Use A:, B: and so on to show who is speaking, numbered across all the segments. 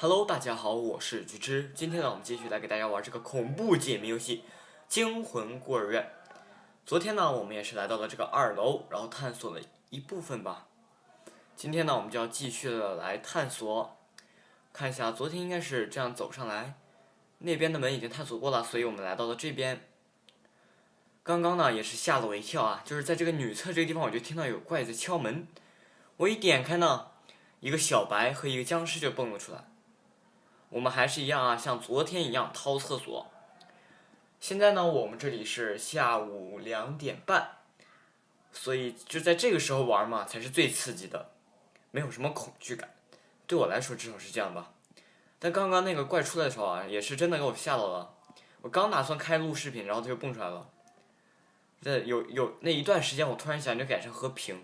A: Hello，大家好，我是菊之。今天呢，我们继续来给大家玩这个恐怖解谜游戏《惊魂孤儿院》。昨天呢，我们也是来到了这个2楼，然后探索了一部分吧。今天呢，我们就要继续的来探索。看一下，昨天应该是这样走上来，那边的门已经探索过了，所以我们来到了这边。刚刚呢，也是吓了我一跳啊，就是在这个女厕这个地方，我就听到有怪在敲门。我一点开呢，一个小白和一个僵尸就蹦了出来。我们还是一样啊，像昨天一样掏厕所。现在呢，我们这里是下午2点半，所以就在这个时候玩嘛，才是最刺激的，没有什么恐惧感。对我来说至少是这样吧。但刚刚那个怪出来的时候啊，也是真的给我吓到了。我刚打算开录视频，然后它就蹦出来了。这有那一段时间，我突然想就改成和平。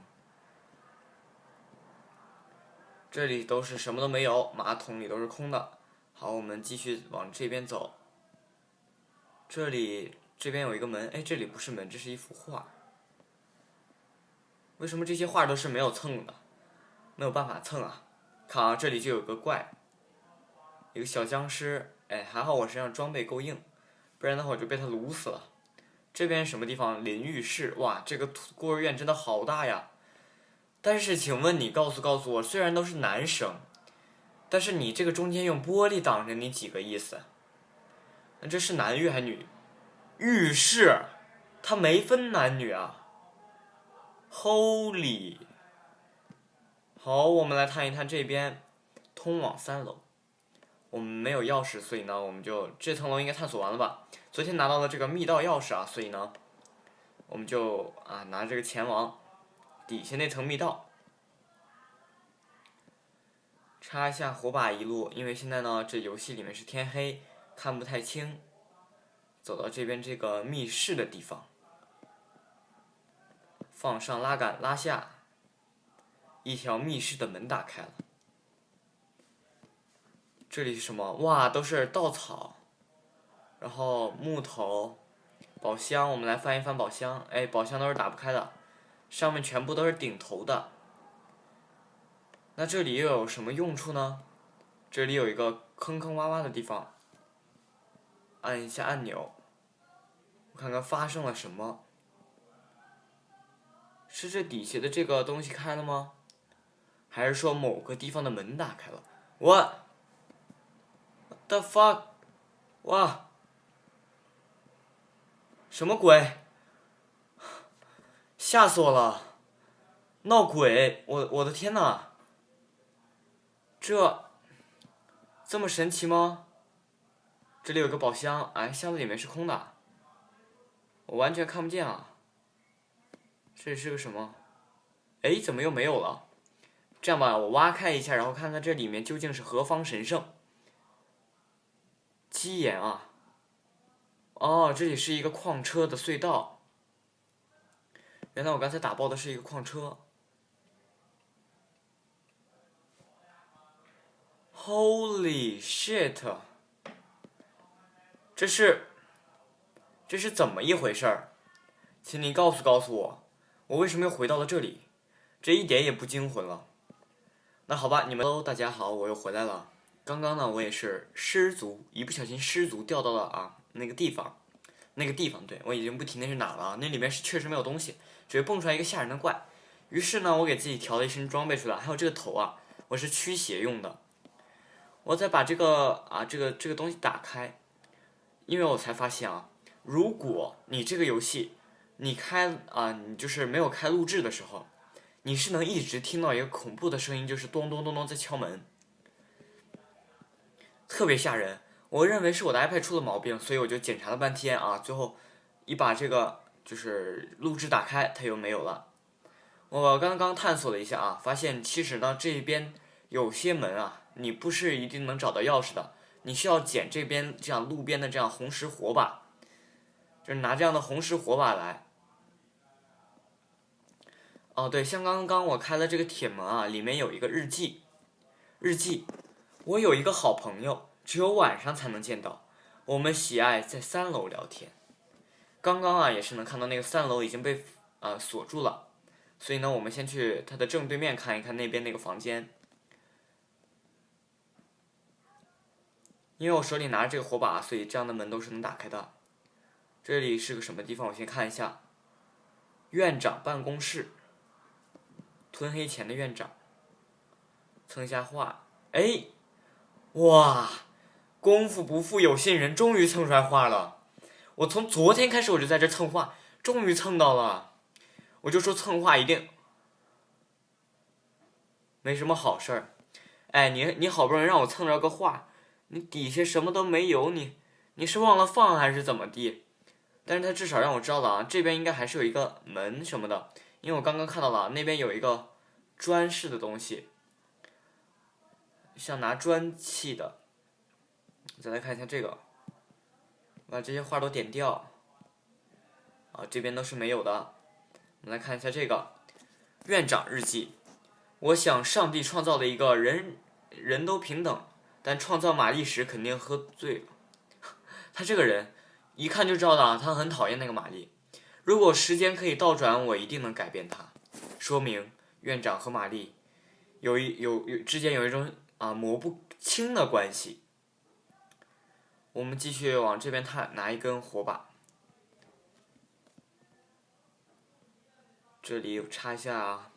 A: 这里都是什么都没有，马桶里都是空的。好，我们继续往这边走。这边有一个门，哎，这里不是门，这是一幅画。为什么这些画都是没有蹭的？没有办法蹭啊！看啊，这里就有个怪，一个小僵尸。哎，还好我身上装备够硬，不然的话我就被他撸死了。这边什么地方？淋浴室。哇，这个孤儿院真的好大呀！但是，请问你告诉我，虽然都是男生，但是你这个中间用玻璃挡着你几个意思？那这是男浴还是女？浴室，它没分男女啊！Holy，好，我们来探一探这边，通往3楼。我们没有钥匙，所以呢，我们就这层楼应该探索完了吧？昨天拿到了这个密道钥匙啊，所以呢，我们就拿这个前往底下那层密道，插一下火把一路，因为现在呢，这游戏里面是天黑，看不太清。走到这边这个密室的地方，放上拉杆拉下，一条密室的门打开了。这里是什么？哇，都是稻草，然后木头，宝箱。我们来翻一翻宝箱，哎，宝箱都是打不开的，上面全部都是顶头的。那这里又有什么用处呢？这里有一个坑坑洼洼的地方，按一下按钮，我看看发生了什么。是这底下的这个东西开了吗？还是说某个地方的门打开了？What the fuck？ 哇，什么鬼？吓死我了！闹鬼！我的天哪！这么神奇吗？这里有个宝箱，哎，箱子里面是空的，我完全看不见啊。这里是个什么？哎，怎么又没有了？这样吧，我挖开一下，然后看看这里面究竟是何方神圣。鸡眼啊！哦，这里是一个矿车的隧道。原来我刚才打爆的是一个矿车。Holy shit！ 这是怎么一回事儿？请你告诉我，我为什么又回到了这里？这一点也不惊魂了。那好吧，你们，Hello，大家好，我又回来了。刚刚呢，我也是失足，一不小心失足掉到了那个地方，对，我已经不提那是哪了啊，那里面是确实没有东西，只会蹦出来一个吓人的怪。于是呢，我给自己调了一身装备出来，还有这个头啊，我是驱邪用的。我再把这个这个东西打开，因为我才发现啊，如果你这个游戏你你就是没有开录制的时候，你是能一直听到一个恐怖的声音，就是咚咚咚咚在敲门，特别吓人。我认为是我的 iPad 出了毛病，所以我就检查了半天啊，最后一把这个就是录制打开，它又没有了。我刚刚探索了一下啊，发现其实呢这边有些门啊，你不是一定能找到钥匙的，你需要捡这边这样路边的这样红石火把，就是拿这样的红石火把来。哦，对，像刚刚我开了这个铁门啊，里面有一个日记。我有一个好朋友，只有晚上才能见到。我们喜爱在3楼聊天。刚刚也是能看到那个3楼已经被锁住了，所以呢，我们先去它的正对面看一看那边那个房间。因为我手里拿着这个火把，所以这样的门都是能打开的。这里是个什么地方？我先看一下。院长办公室，吞黑钱的院长，蹭一下画。哎，哇！功夫不负有心人，终于蹭出来画了。我从昨天开始我就在这蹭画，终于蹭到了。我就说蹭画一定没什么好事儿。哎，你好不容易让我蹭着个画，你底下什么都没有，你是忘了放还是怎么地？但是他至少让我知道了啊，这边应该还是有一个门什么的，因为我刚刚看到了那边有一个砖式的东西，像拿砖砌的。再来看一下这个，把这些画都点掉。啊，这边都是没有的。我们来看一下这个院长日记。我想上帝创造了一个人都平等，但创造玛丽时肯定喝醉了。他这个人一看就知道了，他很讨厌那个玛丽。如果时间可以倒转，我一定能改变他。说明院长和玛丽之间有一种抹不清的关系。我们继续往这边探，拿一根火把。这里插一下。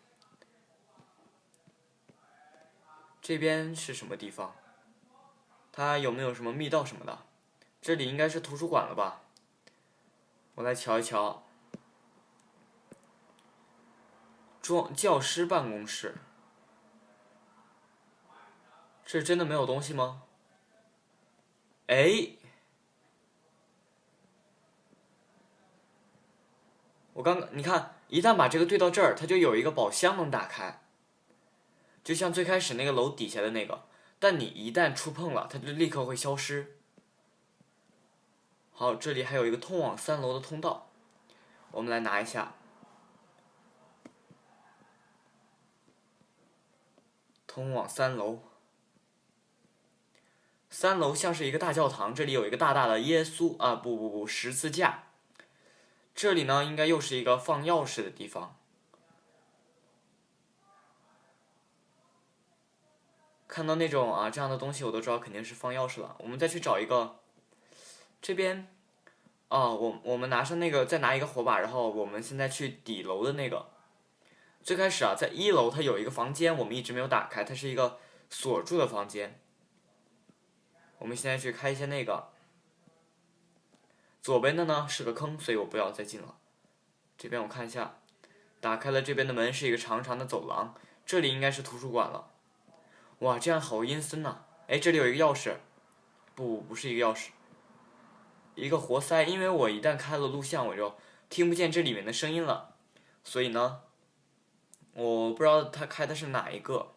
A: 这边是什么地方？它有没有什么密道什么的？这里应该是图书馆了吧？我来瞧一瞧。教师办公室，这真的没有东西吗？哎，你看，一旦把这个对到这儿，它就有一个宝箱能打开，就像最开始那个楼底下的那个，但你一旦触碰了，它就立刻会消失。好，这里还有一个通往3楼的通道，我们来拿一下。通往3楼。3楼像是一个大教堂，这里有一个大大的耶稣不，十字架。这里呢，应该又是一个放钥匙的地方。看到那种这样的东西，我都知道肯定是放钥匙了。我们再去找一个，这边我们拿上那个，再拿一个火把，然后我们现在去底楼的那个。最开始在1楼，它有一个房间，我们一直没有打开，它是一个锁住的房间。我们现在去开一下那个。左边的呢是个坑，所以我不要再进了。这边我看一下，打开了这边的门，是一个长长的走廊，这里应该是图书馆了。哇，这样好阴森呐！哎，这里有一个钥匙，不是一个钥匙，一个活塞。因为我一旦开了录像，我就听不见这里面的声音了，所以呢，我不知道他开的是哪一个。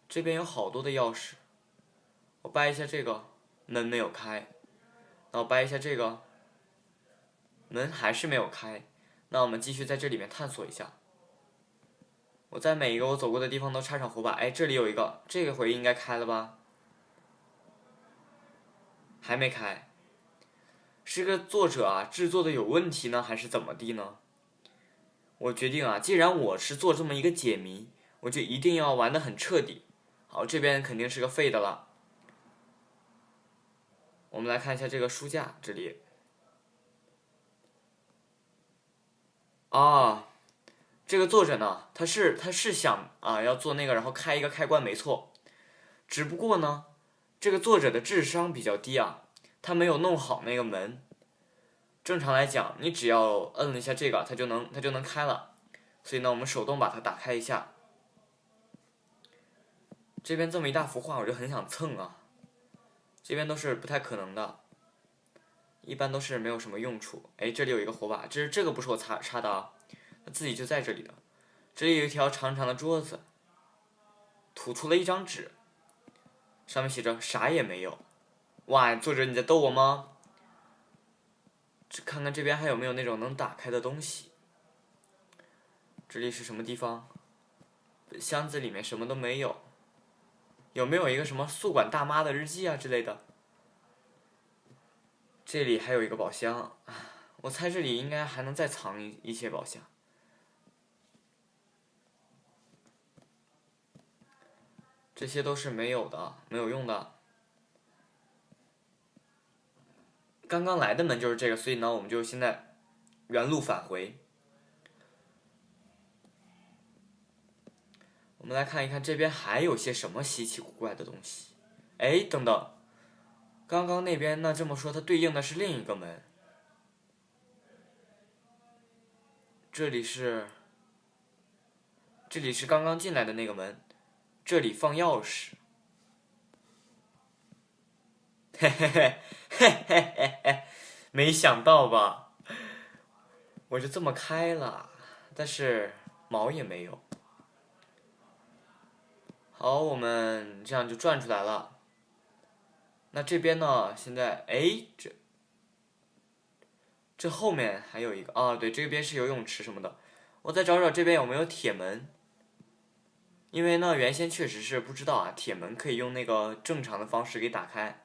A: 这边有好多的钥匙，我掰一下这个，门没有开。那我掰一下这个，门还是没有开。那我们继续在这里面探索一下。我在每一个我走过的地方都插上火把。哎，这里有一个，这个回应该开了吧？还没开。是个作者制作的有问题呢，还是怎么地呢？我决定既然我是做这么一个解谜，我就一定要玩得很彻底。好，这边肯定是个废的了。我们来看一下这个书架，这里。这个作者呢，他是想要做那个，然后开一个开关，没错。只不过呢，这个作者的智商比较低他没有弄好那个门。正常来讲，你只要摁了一下这个，它就能开了。所以呢，我们手动把它打开一下。这边这么一大幅画，我就很想蹭这边都是不太可能的，一般都是没有什么用处。哎，这里有一个火把，这个不是我插的它自己就在这里的。这里有一条长长的桌子，吐出了一张纸，上面写着啥也没有。哇，作者你在逗我吗？看看这边还有没有那种能打开的东西。这里是什么地方？箱子里面什么都没有。有没有一个什么宿管大妈的日记之类的？这里还有一个宝箱，我猜这里应该还能再藏一些宝箱。这些都是没有的，没有用的。刚刚来的门就是这个，所以呢，我们就现在原路返回。我们来看一看这边还有些什么稀奇古怪的东西。哎，等等，刚刚那边那这么说，它对应的是另一个门。这里是刚刚进来的那个门，这里放钥匙。嘿嘿嘿嘿嘿嘿嘿，没想到吧？我就这么开了，但是毛也没有。好，我们这样就转出来了。那这边呢？现在哎，这后面还有一个啊，对，这边是游泳池什么的。我再找找这边有没有铁门，因为呢，原先确实是不知道啊，铁门可以用那个正常的方式给打开。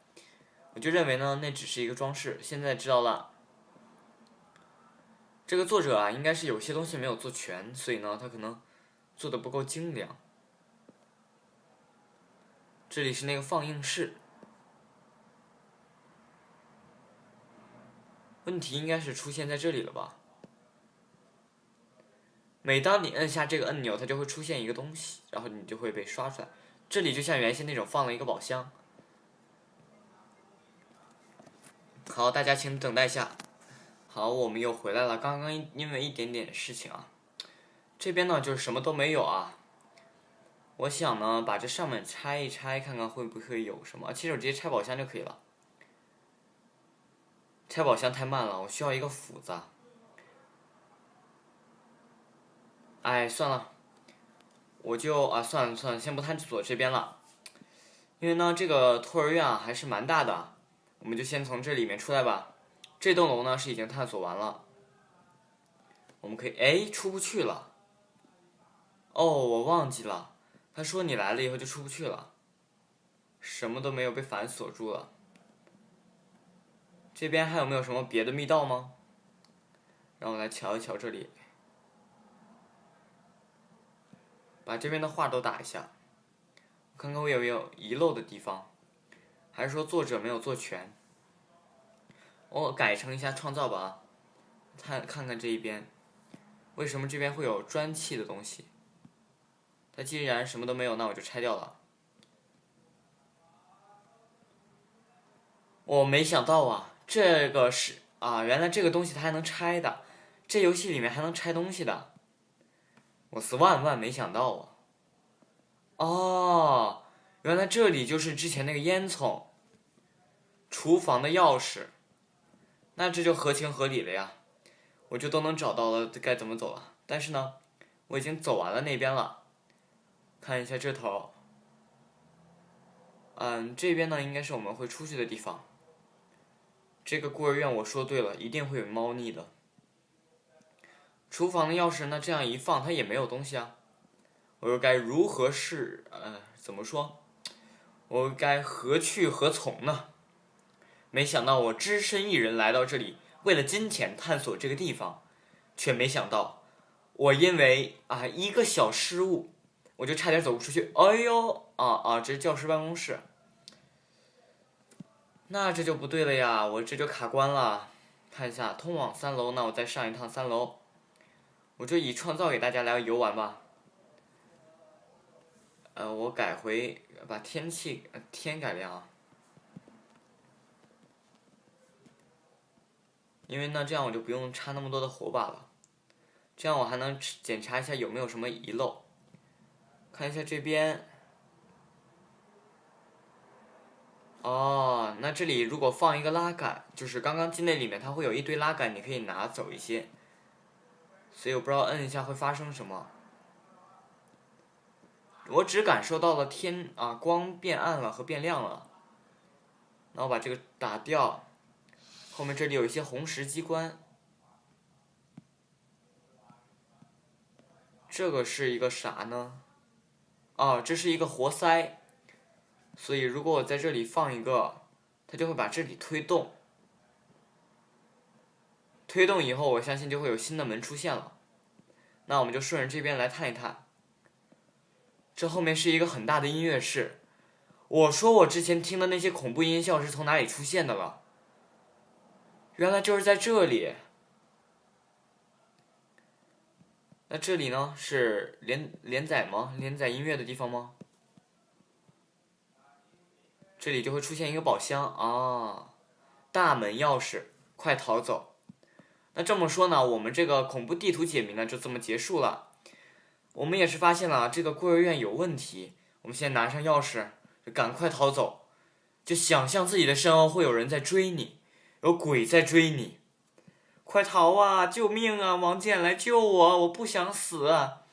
A: 我就认为呢，那只是一个装饰。现在知道了，这个作者啊，应该是有些东西没有做全，所以呢，他可能做的不够精良。这里是那个放映室，问题应该是出现在这里了吧？每当你摁下这个按钮，它就会出现一个东西，然后你就会被刷出来。这里就像原先那种放了一个宝箱。好，大家请等待一下。好，我们又回来了。刚刚因为一点点事情啊，这边呢就是什么都没有啊。我想呢把这上面拆一拆，看看会不会有什么。其实我直接拆宝箱就可以了。拆宝箱太慢了，我需要一个斧子。哎，算了，我就算了算了，先不探索这边了。因为呢这个托儿院啊还是蛮大的，我们就先从这里面出来吧。这栋楼呢是已经探索完了，我们可以出不去了。哦，我忘记了，他说你来了以后就出不去了，什么都没有，被反锁住了。这边还有没有什么别的密道吗？让我来瞧一瞧这里，把这边的画都打一下，看看我有没有遗漏的地方，还是说作者没有做全？我改成一下创造吧，看看这一边，为什么这边会有砖砌的东西？它既然什么都没有，那我就拆掉了。我没想到啊，这个是原来这个东西它还能拆的，这游戏里面还能拆东西的，我是万万没想到啊！哦，原来这里就是之前那个烟囱，厨房的钥匙，那这就合情合理了呀，我就都能找到了该怎么走了。但是呢，我已经走完了那边了，看一下这头，这边呢应该是我们会出去的地方。这个孤儿院我说对了，一定会有猫腻的。厨房的钥匙呢，这样一放，它也没有东西啊。我又该如何怎么说？我又该何去何从呢？没想到我只身一人来到这里，为了金钱探索这个地方，却没想到我因为一个小失误，我就差点走不出去。哎呦这是教师办公室，那这就不对了呀，我这就卡关了。看一下通往3楼，那我再上一趟3楼，我就以创造给大家来游玩吧。我改回把天改亮啊，因为呢这样我就不用插那么多的火把了，这样我还能检查一下有没有什么遗漏。看一下这边，哦，那这里如果放一个拉杆，就是刚刚进那里面它会有一堆拉杆，你可以拿走一些，所以我不知道摁一下会发生什么。我只感受到了光变暗了和变亮了。那我把这个打掉，后面这里有一些红石机关，这个是一个啥呢？这是一个活塞，所以如果我在这里放一个，它就会把这里推动。推动以后，我相信就会有新的门出现了。那我们就顺着这边来探一探。这后面是一个很大的音乐室。我说我之前听的那些恐怖音效是从哪里出现的了？原来就是在这里。那这里呢是连载吗？连载音乐的地方吗？这里就会出现一个宝箱啊，大门钥匙，快逃走。那这么说呢，我们这个恐怖地图解谜呢就这么结束了。我们也是发现了这个孤儿院有问题，我们现在拿上钥匙，就赶快逃走。就想象自己的身后会有人在追你，有鬼在追你，快逃啊！救命啊！王建来救我，我不想死啊！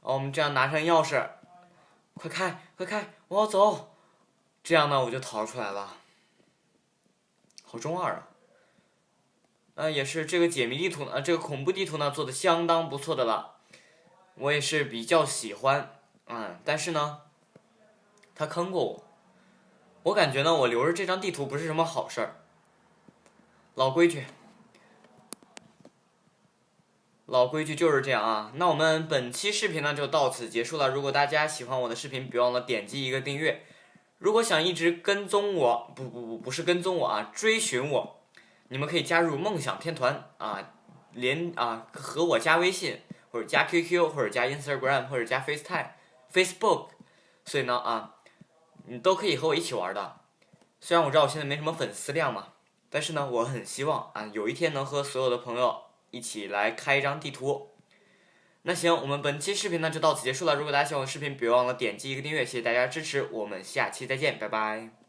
A: 我们这样拿上钥匙，快开，快开，我要走。这样呢，我就逃出来了。好中二啊！也是这个解谜地图呢，这个恐怖地图呢做的相当不错的了，我也是比较喜欢。但是呢，他坑过我，我感觉呢，我留着这张地图不是什么好事儿。老规矩，老规矩就是这样啊。那我们本期视频呢就到此结束了。如果大家喜欢我的视频，别忘了点击一个订阅。如果想一直跟踪我，不是跟踪我啊，追寻我，你们可以加入梦想天团啊，和我加微信或者加 QQ 或者加 Instagram 或者加 Facebook，所以呢你都可以和我一起玩的。虽然我知道我现在没什么粉丝量嘛，但是呢，我很希望有一天能和所有的朋友一起来开一张地图。那行，我们本期视频呢就到此结束了。如果大家喜欢我的视频，别忘了点击一个订阅，谢谢大家支持，我们下期再见，拜拜。